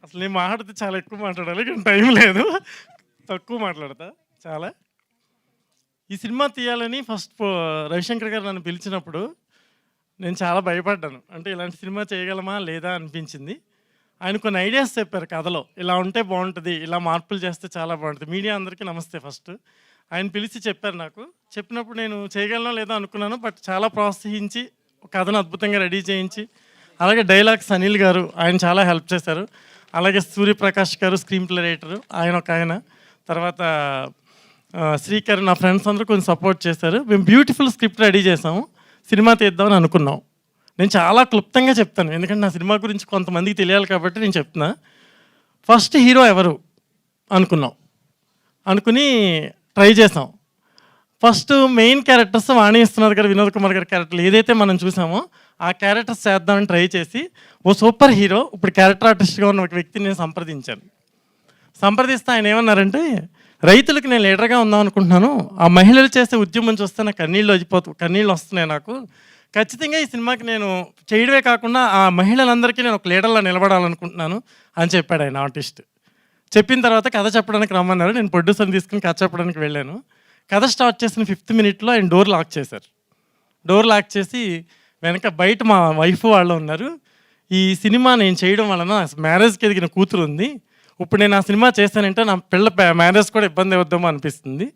అసలు నేను మాట్లాడితే చాలా ఎక్కువ మాట్లాడాలి, కానీ టైం లేదు, తక్కువ మాట్లాడతా చాలా. ఈ సినిమా తీయాలని ఫస్ట్ రవిశంకర్ గారు నన్ను పిలిచినప్పుడు నేను చాలా భయపడ్డాను. అంటే ఇలాంటి సినిమా చేయగలమా లేదా అనిపించింది. ఆయన కొన్ని ఐడియాస్ చెప్పారు కథలో, ఇలా ఉంటే బాగుంటుంది, ఇలా మార్పులు చేస్తే చాలా బాగుంటుంది. మీడియా అందరికీ నమస్తే. ఫస్ట్ ఆయన పిలిచి చెప్పారు నాకు. చెప్పినప్పుడు నేను చేయగలనో లేదో అనుకున్నాను, బట్ చాలా ప్రోత్సహించి కథను అద్భుతంగా రెడీ చేయించి, అలాగే డైలాగ్స్ అనిల్ గారు ఆయన చాలా హెల్ప్ చేశారు. అలాగే సూర్యప్రకాష్ గారు స్క్రీన్ ప్లే రైటరు, ఆయన ఒక ఆయన. తర్వాత శ్రీకర్, నా ఫ్రెండ్స్ అందరూ కొంచెం సపోర్ట్ చేశారు. మేము బ్యూటిఫుల్ స్క్రిప్ట్ రెడీ చేసాము, సినిమా తీద్దామని అనుకున్నాం. నేను చాలా క్లుప్తంగా చెప్తాను, ఎందుకంటే నా సినిమా గురించి కొంతమందికి తెలియాలి కాబట్టి నేను చెప్తున్నా. ఫస్ట్ హీరో ఎవరు అనుకుని ట్రై చేసాం. ఫస్ట్ మెయిన్ క్యారెక్టర్స్ వాణి విశ్వనాథ్ గారు, వినోద్ కుమార్ గారి క్యారెక్టర్లు ఏదైతే మనం చూసామో ఆ క్యారెక్టర్స్ చేద్దామని ట్రై చేసి, ఓ సూపర్ హీరో ఇప్పుడు క్యారెక్టర్ ఆర్టిస్ట్గా ఉన్న ఒక వ్యక్తిని నేను సంప్రదిస్తే ఆయన ఏమన్నారంటే, రైతులకు నేను లీడర్గా ఉందాం అనుకుంటున్నాను, ఆ మహిళలు చేసే ఉద్యమం చూస్తే నాకు కన్నీళ్ళు వస్తున్నాయి నాకు. ఖచ్చితంగా ఈ సినిమాకి నేను చేయడమే కాకుండా ఆ మహిళలందరికీ నేను ఒక లీడర్లా నిలబడాలనుకుంటున్నాను అని చెప్పాడు ఆయన ఆర్టిస్ట్. చెప్పిన తర్వాత కథ చెప్పడానికి రమ్మన్నారు. నేను ప్రొడ్యూసర్ని తీసుకుని కథ చెప్పడానికి వెళ్ళాను. కథ స్టార్ట్ చేసిన 5th మినిట్లో ఆయన డోర్ లాక్ చేశారు. డోర్ లాక్ చేసి వెనక బయట మా వైఫ్ వాళ్ళు ఉన్నారు. ఈ సినిమా నేను చేయడం వలన మ్యారేజ్కి ఎదిగిన కూతురు ఉంది, ఇప్పుడు నేను ఆ సినిమా చేశానంటే నా పిల్ల మ్యారేజ్ కూడా ఇబ్బంది అవుద్దామో అనిపిస్తుంది.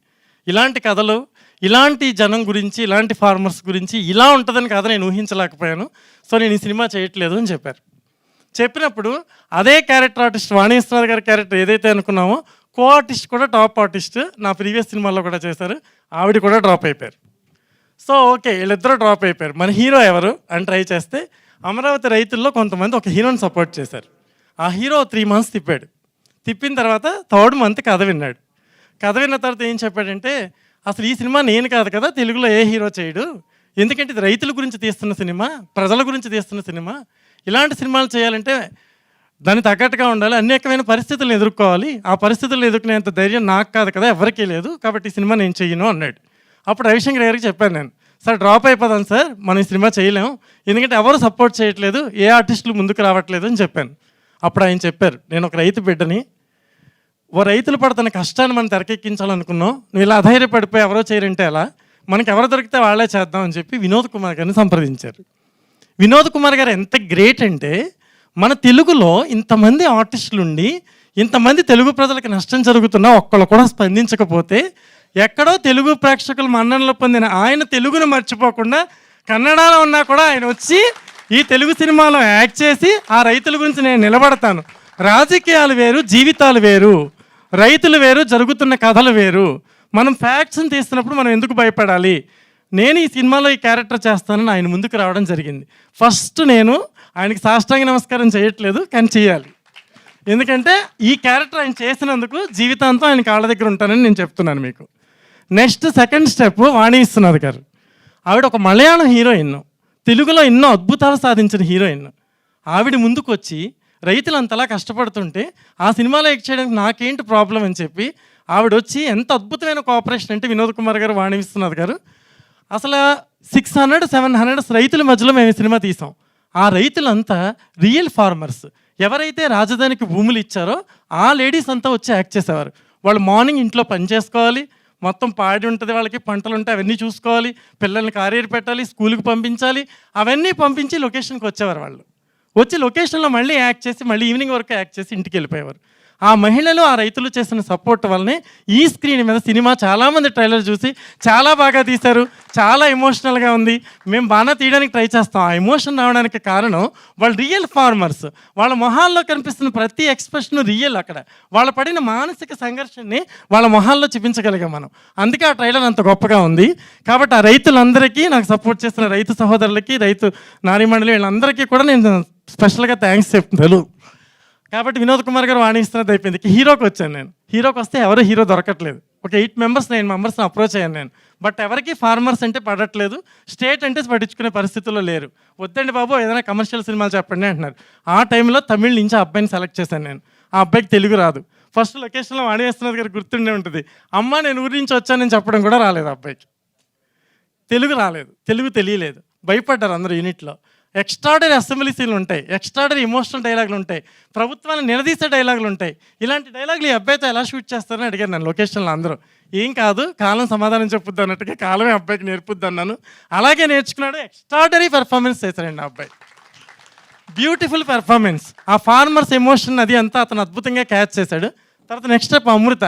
ఇలాంటి కథలు, ఇలాంటి జనం గురించి, ఇలాంటి ఫార్మర్స్ గురించి ఇలా ఉంటుందని కథ నేను ఊహించలేకపోయాను, సో నేను ఈ సినిమా చేయట్లేదు అని చెప్పారు. చెప్పినప్పుడు అదే క్యారెక్టర్ ఆర్టిస్ట్ వాణి విశ్వనాథ్ గారి క్యారెక్టర్ ఏదైతే అనుకున్నామో, కో ఆర్టిస్ట్ కూడా టాప్ ఆర్టిస్ట్ నా ప్రీవియస్ సినిమాల్లో కూడా చేశారు, ఆవిడ కూడా డ్రాప్ అయిపోయారు. సో ఓకే, వీళ్ళిద్దరూ డ్రాప్ అయిపోయారు. మన హీరో ఎవరు అని ట్రై చేస్తే, అమరావతి రైతుల్లో కొంతమంది ఒక హీరోని సపోర్ట్ చేశారు. ఆ హీరో 3 months తిప్పిన తర్వాత 3rd month కథ విన్నాడు. కథ విన్న తర్వాత ఏం చెప్పాడంటే, అసలు ఈ సినిమా నేను కాదు కదా, తెలుగులో ఏ హీరో చేయడు, ఎందుకంటే ఇది రైతుల గురించి తీస్తున్న సినిమా, ప్రజల గురించి తీస్తున్న సినిమా, ఇలాంటి సినిమాలు చేయాలంటే దాన్ని తగ్గట్టుగా ఉండాలి, అనేకమైన పరిస్థితులను ఎదుర్కోవాలి, ఆ పరిస్థితులను ఎదుర్కొనేంత ధైర్యం నాకు కాదు కదా, ఎవరికీ లేదు, కాబట్టి ఈ సినిమా నేను చెయ్యను అన్నాడు. అప్పుడు రవిశంకర్ గారికి చెప్పాను నేను, సార్ డ్రాప్ అయిపోదాను సార్, మనం ఈ సినిమా చేయలేము, ఎందుకంటే ఎవరు సపోర్ట్ చేయట్లేదు, ఏ ఆర్టిస్టులు ముందుకు రావట్లేదు అని చెప్పాను. అప్పుడు ఆయన చెప్పారు, నేను ఒక రైతు బిడ్డని, ఓ రైతులు పడుతున్న కష్టాన్ని మనం తెరకెక్కించాలనుకున్నాం, నువ్వు ఇలా అధైర్యపడిపోయి ఎవరో చేయరంటే ఎలా, మనకి ఎవరు దొరికితే వాళ్ళే చేద్దామని చెప్పి వినోద్ కుమార్ గారిని సంప్రదించారు. వినోద్ కుమార్ గారు ఎంత గ్రేట్ అంటే, మన తెలుగులో ఇంతమంది ఆర్టిస్టులు ఉండి, ఇంతమంది తెలుగు ప్రజలకు నష్టం జరుగుతున్నా ఒక్కళ్ళు కూడా స్పందించకపోతే, ఎక్కడో తెలుగు ప్రేక్షకులు మన్ననలు పొందిన ఆయన తెలుగును మర్చిపోకుండా కన్నడలో ఉన్నా కూడా ఆయన వచ్చి ఈ తెలుగు సినిమాలో యాక్ట్ చేసి ఆ రైతుల గురించి నేను నిలబడతాను, రాజకీయాలు వేరు, జీవితాలు వేరు, రైతులు వేరు, జరుగుతున్న కథలు వేరు, మనం ఫ్యాక్ట్స్ని తీస్తున్నప్పుడు మనం ఎందుకు భయపడాలి, నేను ఈ సినిమాలో ఈ క్యారెక్టర్ చేస్తానని ఆయన ముందుకు రావడం జరిగింది. ఫస్ట్ నేను ఆయనకి సాష్టాంగ నమస్కారం చేయట్లేదు, కానీ చేయాలి, ఎందుకంటే ఈ క్యారెక్టర్ ఆయన చేసినందుకు జీవితాంతం ఆయన కాళ్ళ దగ్గర ఉంటానని నేను చెప్తున్నాను మీకు. నెక్స్ట్ సెకండ్ స్టెప్ వాణి విశ్వనాథ్ గారు. ఆవిడ ఒక మలయాళం హీరోయిన్, తెలుగులో ఎన్నో అద్భుతాలు సాధించిన హీరోయిన్. ఆవిడ ముందుకు వచ్చి రైతులు అంతలా కష్టపడుతుంటే ఆ సినిమాలో యాక్ట్ చేయడానికి నాకేంటి ప్రాబ్లం అని చెప్పి ఆవిడ వచ్చి ఎంత అద్భుతమైన కోఆపరేషన్ అంటే, వినోద్ కుమార్ గారు, వాణి విశ్వనాథ్ గారు, అసలు 600-700 రైతుల మధ్యలో మేము ఈ సినిమా తీసాం. ఆ రైతులంతా రియల్ ఫార్మర్స్, ఎవరైతే రాజధానికి భూములు ఇచ్చారో ఆ లేడీస్ అంతా వచ్చి యాక్ట్ చేసేవారు. వాళ్ళు మార్నింగ్ ఇంట్లో పని చేసుకోవాలి, మొత్తం పాడి ఉంటుంది, వాళ్ళకి పంటలు ఉంటాయి, అవన్నీ చూసుకోవాలి, పిల్లల్ని కారియర్ పెట్టాలి, స్కూల్కి పంపించాలి, అవన్నీ పంపించి లొకేషన్కి వచ్చేవారు. వాళ్ళు వచ్చి లొకేషన్లో మళ్ళీ యాక్ట్ చేసి మళ్ళీ ఈవినింగ్ వరకు యాక్ట్ చేసి ఇంటికి వెళ్ళిపోయేవారు. ఆ మహిళలు, ఆ రైతులు చేసిన సపోర్ట్ వల్లనే ఈ స్క్రీన్ మీద సినిమా చాలామంది ట్రైలర్ చూసి చాలా బాగా తీశారు, చాలా ఎమోషనల్గా ఉంది, మేము బాగా తీయడానికి ట్రై చేస్తాం. ఆ ఎమోషన్ రావడానికి కారణం వాళ్ళు రియల్ ఫార్మర్స్, వాళ్ళ మొహాల్లో కనిపిస్తున్న ప్రతి ఎక్స్ప్రెషన్ రియల్. అక్కడ వాళ్ళు పడిన మానసిక సంఘర్షణని వాళ్ళ మొహాల్లో చూపించగలిగాం మనం, అందుకే ఆ ట్రైలర్ అంత గొప్పగా ఉంది. కాబట్టి ఆ రైతులందరికీ, నాకు సపోర్ట్ చేస్తున్న రైతు సహోదరులకి, రైతు నారీమండలి వీళ్ళందరికీ కూడా నేను స్పెషల్గా థ్యాంక్స్ చెప్తున్నాను. కాబట్టి వినోద్ కుమార్ గారు వాణి విశ్వనాథ్ అయిపోయింది. హీరోకి వచ్చాను నేను. హీరోకి వస్తే ఎవరు హీరో దొరకట్లేదు. ఒక 8 members 9 members అప్రోచ్ అయ్యాను నేను, బట్ ఎవరికి ఫార్మర్స్ అంటే పడట్లేదు, స్టేట్ అంటే పట్టించుకునే పరిస్థితుల్లో లేరు. వద్దండి బాబు, ఏదైనా కమర్షియల్ సినిమాలు చెప్పండి అంటున్నారు. ఆ టైంలో తమిళ నుంచి ఆ అబ్బాయిని సెలెక్ట్ చేశాను నేను. ఆ అబ్బాయికి తెలుగు రాదు. ఫస్ట్ లొకేషన్లో వాణి విశ్వనాథ్ గారు గుర్తుండే ఉంటుంది, అమ్మ నేను ఊరి నుంచి వచ్చానని చెప్పడం కూడా రాలేదు. అబ్బాయికి తెలుగు రాలేదు, తెలుగు తెలియలేదు, భయపడ్డారు అందరూ యూనిట్లో. ఎక్స్ట్రాడరీ అసెంబ్లీ సీన్లు ఉంటాయి, ఎక్స్ట్రాడరీ ఎమోషనల్ డైలాగులు ఉంటాయి, ప్రభుత్వాన్ని నిలదీసే డైలాగులు ఉంటాయి. ఇలాంటి డైలాగులు ఈ అబ్బాయితో ఎలా షూట్ చేస్తారని అడిగారు నన్ను లొకేషన్లో అందరూ. ఏం కాదు, కాలం సమాధానం చెప్పుద్ది అన్నట్టుగా కాలమే అబ్బాయికి నేర్పుద్ది అన్నాను. అలాగే నేర్చుకున్నాడు. ఎక్స్ట్రాడరీ పెర్ఫార్మెన్స్ చేశాడండి ఆ అబ్బాయి. Beautiful performance. ఆ ఫార్మర్స్ ఎమోషన్ అది అంతా అతను అద్భుతంగా క్యాచ్ చేశాడు. తర్వాత నెక్స్ట్ స్టెప్ అమృత.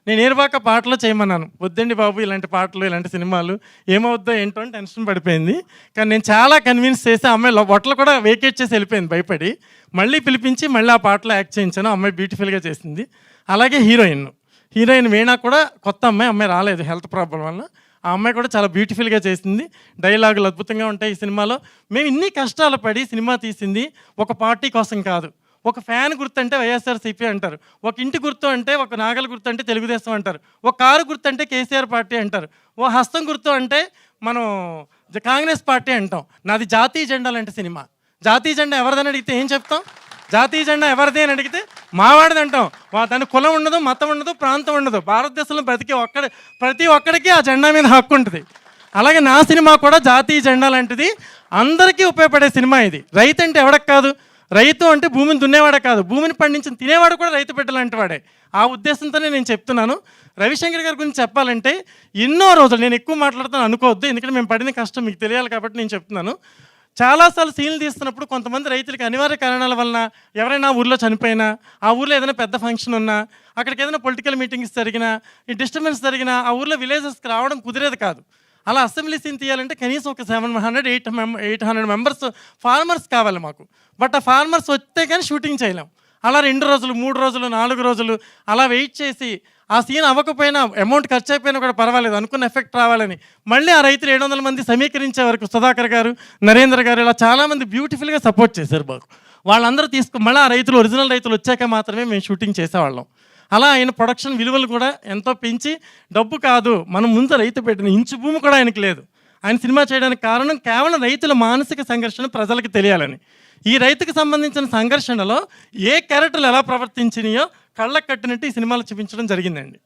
నేను ఏరువాక పాటలో చేయమన్నాను, వద్దండి బాబు ఇలాంటి పాటలు ఇలాంటి సినిమాలు ఏమవుద్దో ఏంటో అని టెన్షన్ పడిపోయింది. కానీ నేను చాలా కన్విన్స్ చేసి అమ్మాయి బొట్టలు కూడా వేకేట్ చేసి వెళ్ళిపోయింది భయపడి. మళ్ళీ పిలిపించి మళ్ళీ ఆ పాటలో యాక్ట్ చేయించాను. అమ్మాయి బ్యూటిఫుల్గా చేసింది. అలాగే హీరోయిన్ వీణా కూడా కొత్త అమ్మాయి రాలేదు హెల్త్ ప్రాబ్లం వల్ల. ఆ అమ్మాయి కూడా చాలా బ్యూటిఫుల్గా చేసింది. డైలాగులు అద్భుతంగా ఉంటాయి ఈ సినిమాలో. మేము ఇన్ని కష్టాలు పడి సినిమా తీసింది ఒక పార్టీ కోసం కాదు. ఒక ఫ్యాన్ గుర్తు అంటే వైఎస్ఆర్సీపీ అంటారు, ఒక ఇంటి గుర్తు అంటే ఒక నాగల గుర్తు అంటే తెలుగుదేశం అంటారు, ఒక కారు గుర్తు అంటే కేసీఆర్ పార్టీ అంటారు, ఓ హస్తం గుర్తు అంటే మనం కాంగ్రెస్ పార్టీ అంటాం. నాది జాతీయ జెండా లాంటి సినిమా. జాతీయ జెండా ఎవరిదని అడిగితే ఏం చెప్తాం? జాతీయ జెండా ఎవరిది అని అడిగితే మావాడిది అంటాం. దాని కులం ఉండదు, మతం ఉండదు, ప్రాంతం ఉండదు. భారతదేశంలో ప్రతి ఒక్కడికి ఆ జెండా మీద హక్కు ఉంటుంది. అలాగే నా సినిమా కూడా జాతీయ జెండా లాంటిది, అందరికీ ఉపయోగపడే సినిమా ఇది. రైతు అంటే ఎవడకు కాదు, రైతు అంటే భూమిని దున్నేవాడే కాదు, భూమిని పండించిన తినేవాడు కూడా రైతు బిడ్డలాంటి వాడే. ఆ ఉద్దేశంతోనే నేను చెప్తున్నాను. రవిశంకర్ గారి గురించి చెప్పాలంటే ఎన్నో రోజులు, నేను ఎక్కువ మాట్లాడుతాను అనుకోవద్దు, ఎందుకంటే మేము పడిన కష్టం మీకు తెలియాలి కాబట్టి నేను చెప్తున్నాను. చాలాసార్లు సీన్లు తీస్తున్నప్పుడు కొంతమంది రైతులకి అనివార్య కారణాల వలన ఎవరైనా ఊర్లో చనిపోయినా, ఆ ఊర్లో ఏదైనా పెద్ద ఫంక్షన్ ఉన్నా, అక్కడికి ఏదైనా పొలిటికల్ మీటింగ్స్ జరిగినా, ఈ డిస్టర్బెన్స్ జరిగినా ఆ ఊర్లో విలేజెస్కి రావడం కుదిరేది కాదు. అలా అసెంబ్లీ సీన్ తీయాలంటే కనీసం ఒక 700-800 మెంబర్స్ ఫార్మర్స్ కావాలి మాకు. బట్ ఆ ఫార్మర్స్ వస్తే కానీ షూటింగ్ చేయలేం. అలా 2 రోజులు 3 రోజులు 4 రోజులు అలా వెయిట్ చేసి ఆ సీన్ అవ్వకపోయినా, అమౌంట్ ఖర్చు అయిపోయినా కూడా పర్వాలేదు, అనుకున్న ఎఫెక్ట్ రావాలని మళ్ళీ ఆ రైతులు 700 మంది సమీకరించే వరకు సుధాకర్ గారు, నరేంద్ర గారు ఇలా చాలామంది బ్యూటిఫుల్గా సపోర్ట్ చేశారు మాకు. వాళ్ళందరూ మళ్ళీ ఆ రైతులు ఒరిజినల్ రైతులు వచ్చాక మాత్రమే మేము షూటింగ్ చేసేవాళ్ళం. అలా ఆయన ప్రొడక్షన్ విలువలు కూడా ఎంతో పెంచి, డబ్బు కాదు మనం ముందు రైతు పెట్టిన ఇంచు భూమి కూడా ఆయనకి లేదు. ఆయన సినిమా చేయడానికి కారణం కేవలం రైతుల మానసిక సంఘర్షణ ప్రజలకు తెలియాలని. ఈ రైతుకు సంబంధించిన సంఘర్షణలో ఏ క్యారెక్టర్లు ఎలా ప్రవర్తించినాయో కళ్ళకు కట్టినట్టు ఈ సినిమాలో చూపించడం జరిగిందండి.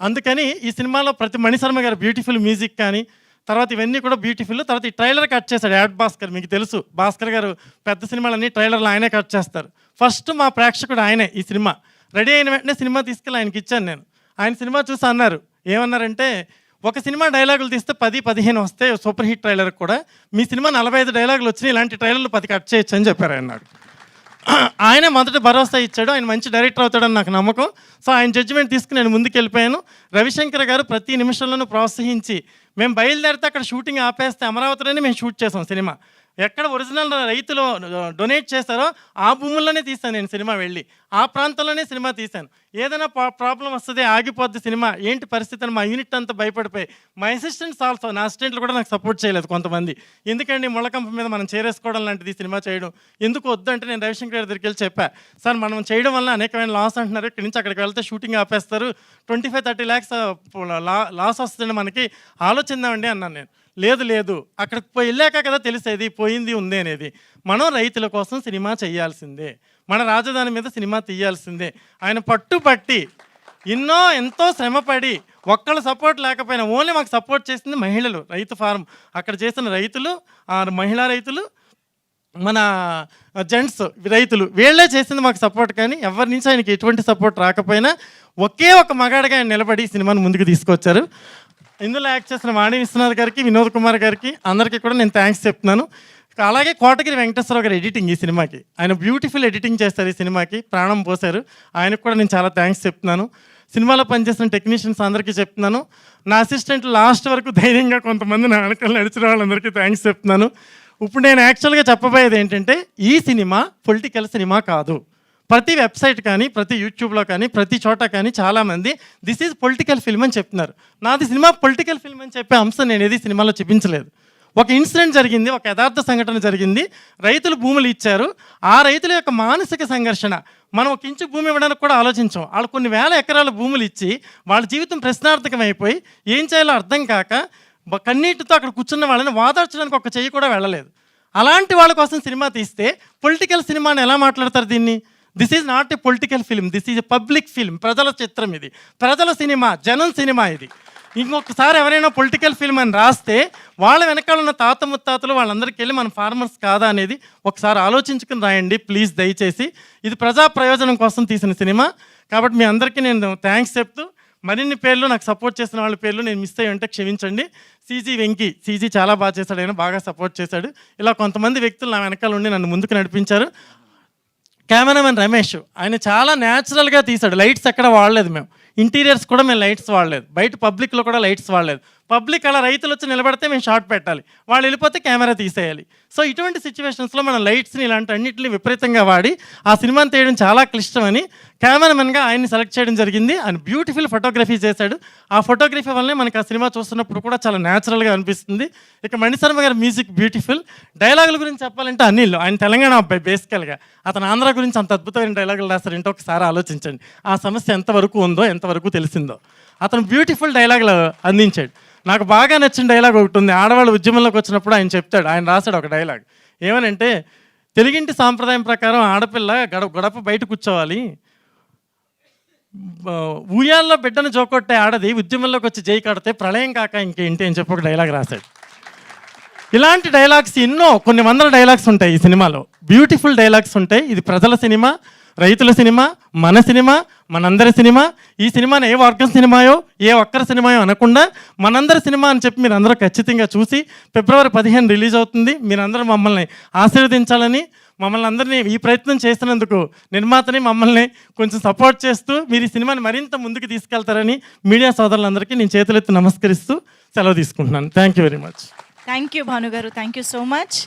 అందుకని ఈ సినిమాలో ప్రతి మణిశర్మ గారు బ్యూటిఫుల్ మ్యూజిక్ కానీ, తర్వాత ఇవన్నీ కూడా బ్యూటిఫుల్. తర్వాత ఈ ట్రైలర్ కట్ చేశాడు యాడ్ భాస్కర్. మీకు తెలుసు భాస్కర్ గారు పెద్ద సినిమాలన్నీ ట్రైలర్లు ఆయనే కట్ చేస్తారు. ఫస్ట్ మా ప్రేక్షకుడు ఆయనే. ఈ సినిమా రెడీ అయిన వెంటనే సినిమా తీసుకెళ్ళి ఆయనకి ఇచ్చాను నేను. ఆయన సినిమా చూసి అన్నారు, ఏమన్నారంటే, ఒక సినిమా డైలాగులు తీస్తే 10-15 వస్తే సూపర్ హిట్ ట్రైలర్ కూడా, మీ సినిమా 45 డైలాగులు వచ్చినాయి, ఇలాంటి ట్రైలర్లు 10 కట్ చేయొచ్చు అని చెప్పారు ఆయన నాకు. ఆయనే మొదట భరోసా ఇచ్చాడు. ఆయన మంచి డైరెక్టర్ అవుతాడని నాకు నమ్మకం. సో ఆయన జడ్జిమెంట్ తీసుకుని నేను ముందుకు వెళ్ళిపోయాను. రవిశంకర్ గారు ప్రతి నిమిషంలోనూ ప్రోత్సహించి, మేము బయలుదేరితే అక్కడ షూటింగ్ ఆపేస్తే అమరావతిలోనే మేము షూట్ చేసాం సినిమా. ఎక్కడ ఒరిజినల్ రైతులు డొనేట్ చేశారో ఆ భూముల్లోనే తీశాను నేను సినిమా వెళ్ళి. ఆ ప్రాంతంలోనే సినిమా తీశాను. ఏదైనా ప్రాబ్లం వస్తుంది, ఆగిపోద్ది సినిమా, ఏంటి పరిస్థితి అని మా యూనిట్ అంతా భయపడిపోయి, మా అసిస్టెంట్స్ ఆల్సో, నా అసిస్టెంట్లు కూడా నాకు సపోర్ట్ చేయలేదు కొంతమంది. ఎందుకండి ముళ్ళకంప మీద మనం చేరేసుకోవడం లాంటిది సినిమా చేయడం ఎందుకు వద్దు అంటే, నేను రవిశంకర్ గారి దగ్గరికి వెళ్ళి చెప్పా, సార్ మనం చేయడం వల్ల అనేకమైన లాస్ అంటున్నారు, ఇక్కడి నుంచి అక్కడికి వెళ్తే షూటింగ్ ఆపేస్తారు, 25-30 lakhs లాస్ వస్తుంది, మనకి ఆలోచిద్దామండి అన్నాను నేను. లేదు అక్కడికి వెళ్ళాక కదా తెలిసేది పోయింది ఉంది అనేది. మనం రైతుల కోసం సినిమా చేయాల్సిందే, మన రాజధాని మీద సినిమా తీయాల్సిందే. ఆయన పట్టుపట్టి ఎంతో శ్రమపడి, ఒక్కళ్ళ సపోర్ట్ లేకపోయినా ఓన్లీ మాకు సపోర్ట్ చేసింది మహిళలు, రైతు ఫారం అక్కడ చేసిన రైతులు, మహిళా రైతులు, మన జెంట్స్ రైతులు, వీళ్ళే చేసింది మాకు సపోర్ట్. కానీ ఎవరి నుంచి ఆయనకి ఎటువంటి సపోర్ట్ రాకపోయినా ఒకే ఒక మగాడిగా ఆయన నిలబడి సినిమాను ముందుకు తీసుకొచ్చారు. ఇందులో యాక్ట్ చేసిన వాణి విశ్వనాథ్ గారికి, వినోద్ కుమార్ గారికి, అందరికీ కూడా నేను థ్యాంక్స్ చెప్తున్నాను. అలాగే కోటగిరి వెంకటేశ్వరరావు గారు ఎడిటింగ్ ఈ సినిమాకి, ఆయన బ్యూటిఫుల్ ఎడిటింగ్ చేస్తారు, ఈ సినిమాకి ప్రాణం పోశారు. ఆయనకు కూడా నేను చాలా థ్యాంక్స్ చెప్తున్నాను. సినిమాలో పనిచేసిన టెక్నీషియన్స్ అందరికీ చెప్తున్నాను. నా అసిస్టెంట్ లాస్ట్ వరకు ధైర్యంగా కొంతమంది నా వెనకాల నడిచిన వాళ్ళందరికీ థ్యాంక్స్ చెప్తున్నాను. ఇప్పుడు నేను యాక్చువల్గా చెప్పబోయేది ఏంటంటే, ఈ సినిమా పొలిటికల్ సినిమా కాదు. ప్రతి వెబ్సైట్ కానీ, ప్రతి యూట్యూబ్లో కానీ, ప్రతి చోట కానీ చాలామంది దిస్ ఈజ్ పొలిటికల్ ఫిల్మ్ అని చెప్తున్నారు. నాది సినిమా పొలిటికల్ ఫిల్మ్ అని చెప్పే అంశం నేను ఏది సినిమాలో చూపించలేదు. ఒక ఇన్సిడెంట్ జరిగింది, ఒక యథార్థ సంఘటన జరిగింది. రైతులు భూములు ఇచ్చారు. ఆ రైతుల యొక్క మానసిక సంఘర్షణ, మనం ఒక ఇంచు భూమి ఇవ్వడానికి కూడా ఆలోచించాం. వాళ్ళు కొన్ని వేల ఎకరాల భూములు ఇచ్చి వాళ్ళ జీవితం ప్రశ్నార్థకం అయిపోయి ఏం చేయాలో అర్థం కాక కన్నీటితో అక్కడ కూర్చున్న వాళ్ళని వాదార్చడానికి ఒక చెయ్యి కూడా వెళ్ళలేదు. అలాంటి వాళ్ళ కోసం సినిమా తీస్తే పొలిటికల్ సినిమాని ఎలా మాట్లాడతారు? This is not a political film, this is a public film. ప్రజల చిత్రం ఇది, ప్రజల సినిమా, జనం సినిమా ఇది. ఇంకొకసారి ఎవరైనా పొలిటికల్ ఫిల్మ్ అని రాస్తే వాళ్ళ వెనకాల ఉన్న తాత ముత్తాతలు వాళ్ళందరికీ వెళ్ళి మన ఫార్మర్స్ కాదా అనేది ఒకసారి ఆలోచించుకుని రాయండి ప్లీజ్, దయచేసి. ఇది ప్రజా ప్రయోజనం కోసం తీసిన సినిమా కాబట్టి మీ అందరికీ నేను థ్యాంక్స్ చెప్తూ, మరిన్ని పేర్లు నాకు సపోర్ట్ చేసిన వాళ్ళ పేర్లు నేను మిస్ అయ్యి ఉంటే క్షమించండి. సీజీ వెంకీ, సీజీ చాలా బాగా చేశాడు, ఆయన బాగా సపోర్ట్ చేశాడు. ఇలా కొంతమంది వ్యక్తులు నా వెనకాల ఉండి నన్ను ముందుకు నడిపించారు. కెమెరామెన్ రమేష్, ఆయన చాలా న్యాచురల్గా తీశాడు, లైట్స్ ఎక్కడ వాడలేదు మేము, ఇంటీరియర్స్ కూడా మేము లైట్స్ వాడలేదు, బయట పబ్లిక్లో కూడా లైట్స్ వాడలేదు. పబ్లిక్ అలా రైతులు వచ్చి నిలబడితే మేము షాట్ పెట్టాలి, వాళ్ళు వెళ్ళిపోతే కెమెరా తీసేయాలి. సో ఇటువంటి సిచ్యువేషన్స్లో మనం లైట్స్ని ఇలాంటి అన్నింటిని విపరీతంగా వాడి ఆ సినిమాని తీయడం చాలా క్లిష్టమని కెమెరామెన్గా ఆయన్ని సెలెక్ట్ చేయడం జరిగింది. ఆయన బ్యూటిఫుల్ ఫోటోగ్రఫీ చేశాడు. ఆ ఫోటోగ్రఫీ వల్లనే మనకి ఆ సినిమా చూస్తున్నప్పుడు కూడా చాలా న్యాచురల్గా అనిపిస్తుంది. ఇక మణిశర్మ గారి మ్యూజిక్ బ్యూటిఫుల్. డైలాగుల గురించి చెప్పాలంటే అనిల్, ఆయన తెలంగాణ అబ్బాయి బేసికల్గా, అతను ఆంధ్ర గురించి అంత అద్భుతమైన డైలాగులు రాస్తారంటే ఒకసారి ఆలోచించండి. ఆ సమస్య ఎంతవరకు ఉందో, ఎంతవరకు తెలిసిందో. అతను బ్యూటిఫుల్ డైలాగులు అందించాడు. నాకు బాగా నచ్చిన డైలాగ్ ఒకటి ఉంది. ఆడవాళ్ళు ఉద్యమంలోకి వచ్చినప్పుడు ఆయన చెప్తాడు, ఆయన రాశాడు ఒక డైలాగ్, ఏమనంటే తెలుగింటి సాంప్రదాయం ప్రకారం ఆడపిల్ల గడప బయట కూర్చోవాలి, ఊయాల్లో బిడ్డను జోకొట్టే ఆడది ఉద్యమంలోకి వచ్చి జై కడితే ప్రళయం కాక ఇంకేంటి అని చెప్పి ఒక డైలాగ్ రాశాడు. ఇలాంటి డైలాగ్స్ ఎన్నో, కొన్ని వందల డైలాగ్స్ ఉంటాయి ఈ సినిమాలో, బ్యూటిఫుల్ డైలాగ్స్ ఉంటాయి. ఇది ప్రజల సినిమా, రైతుల సినిమా, మన సినిమా, మనందరి సినిమా. ఈ సినిమాని ఏ వర్గం సినిమాయో, ఏ ఒక్కరి సినిమాయో అనకుండా మనందరి సినిమా అని చెప్పి మీరు అందరూ ఖచ్చితంగా చూసి ఫిబ్రవరి 15 రిలీజ్ అవుతుంది. మీరందరూ మమ్మల్ని ఆశీర్వదించాలని, మమ్మల్ని అందరినీ ఈ ప్రయత్నం చేసినందుకు నిర్మాతని మమ్మల్ని కొంచెం సపోర్ట్ చేస్తూ మీరు ఈ సినిమాని మరింత ముందుకు తీసుకెళ్తారని మీడియా సోదరులందరికీ నేను చేతులెత్తి నమస్కరిస్తూ సెలవు తీసుకుంటున్నాను. Thank you very much. Thank you Bhanu గారు, థ్యాంక్ యూ సో మచ్.